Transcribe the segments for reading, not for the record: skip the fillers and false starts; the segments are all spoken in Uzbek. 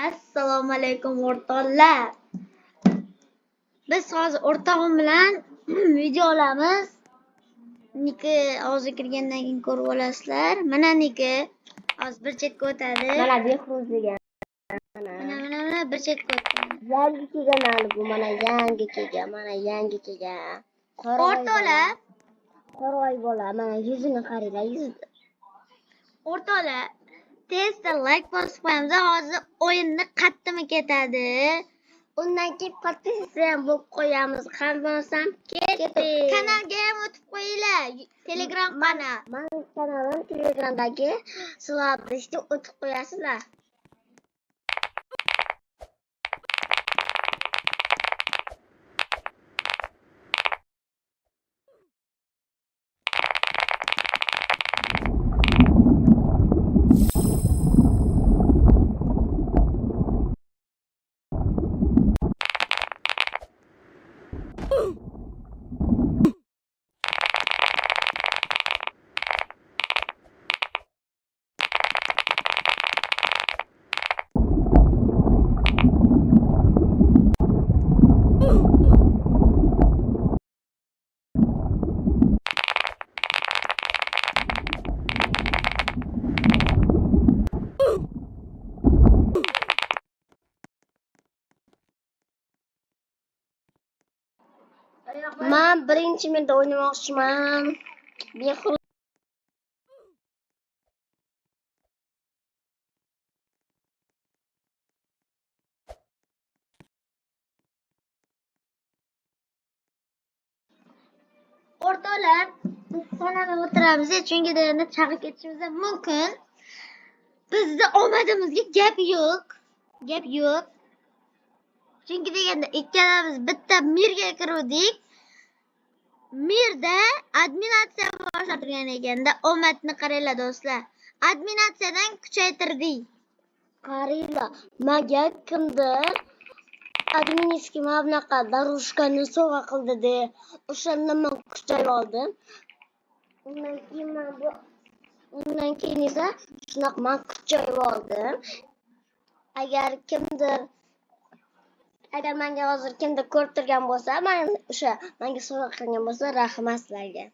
Assalomu alaykum o'rtoqlar. Biz hozir o'rtog'im bilan video olamiz. Niki hozir kirgandan keyin ko'rib olasizlar. Mana Niki hozir bir chetga o'tadi. Mana Behruz degan. Mana bir chetga o'tadi. Yangi kelgan bu mana yangi kelgan. O'rtoqlar, Qoravoy bola, mana yuzini qaranglar, yuzini. o'rtoqlar, tezda like bosib qo'yamiz. Hozir o'yinni qattimi ketadi. Undan keyin podpisatsiya ham bo'lib qo'yamiz. Qandoqsam ketdi. Kanalga ham o'tib qo'yinglar. Telegram kanal. Mana kanalim Telegramdagi sulabishni o'tib qo'yasizlar. Men birinchi minutda o'ynamoqchiman. Behruz O'rtoqlar, biz sanada o'tiramiz, chunki deganda chaqib ketishimiz ham mumkin. Bizda omadimizga gap yo'q. Chunki deganda ikkalamiz bitta mirga kiruvdik. Mirda adminatsiya boshlatirgan ekanda, omadni qaranglar do'stlar. Adminatsiyadan kuchaytirdik. qaranglar. Menga kimdir adminskiy mana bunaqa darushkani sovg'a qildi de. O'shanda men kuchayib oldim. Undan keyin esa shunaqa men kuchayib oldim. Agar menga hozir kimdir ko'rib turgan bo'lsa, menga sovg'a qilgan bo'lsa, rahmat sizlarga.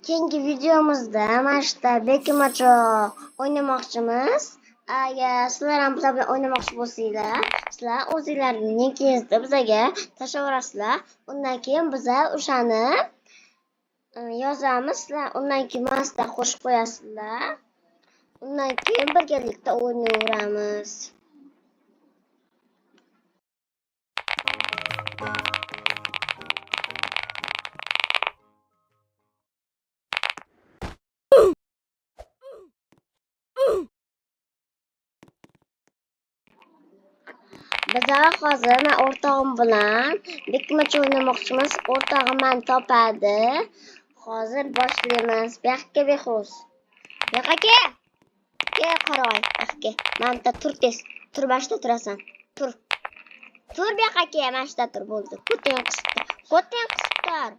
keyingi videomizda mana shu bekamacho o'ynamoqchimiz. Agar sizlar ham bizlar bilan o'ynamoqchi bo'lsanglar, sizlar o'zinglarning linkingizni bizga tashlayverasizlar. Undan keyin biz o'shani yozamiz. Sizlar undan keyin mana sizlar qo'shib qo'yasizlar. Undan keyin birgalikda o'ynayveramiz. Biz hozir men o'rtog'im bilan bekamacho o'ynamoqchimiz. O'rtog'im meni topadi. Hozir boshlaymiz. Bu yoqqa Behruz. Bu yoqqa kel. Kel qaroy. Yoqqa. Mana tur tez. Tur boshda turasan. Tur. Tur bu yoqqa kel. Mana shunda tur bo'ldi. Ko'ting qisib. Ko'ting qisib tur.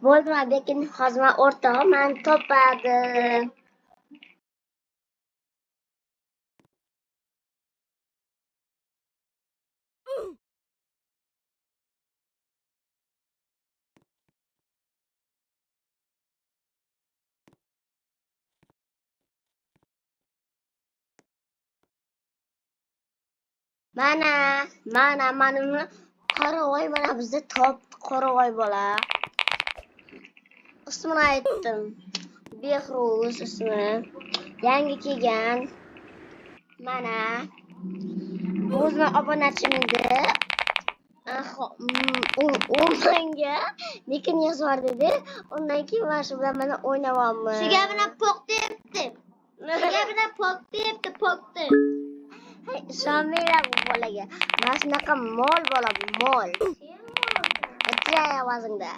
Bo'ldi, lekin hozir o'rtog'im meni topadi. Mana qoravoy mana bizni topdi. Qoravoy bola. Ismini aytdim. Behruz ismi. Yangi kelgan. Mana o'zim obunachimdi. U menga lekin yozib dedi. Undan keyin mana shu bilan mana o'ynayapmiz. Shu gapini poq debdi. Shu gapini poq debdi. Hey, ishonmanglar bu bolaga. Mana shunaqa mol bola, mol. O'tiraya o'zingda.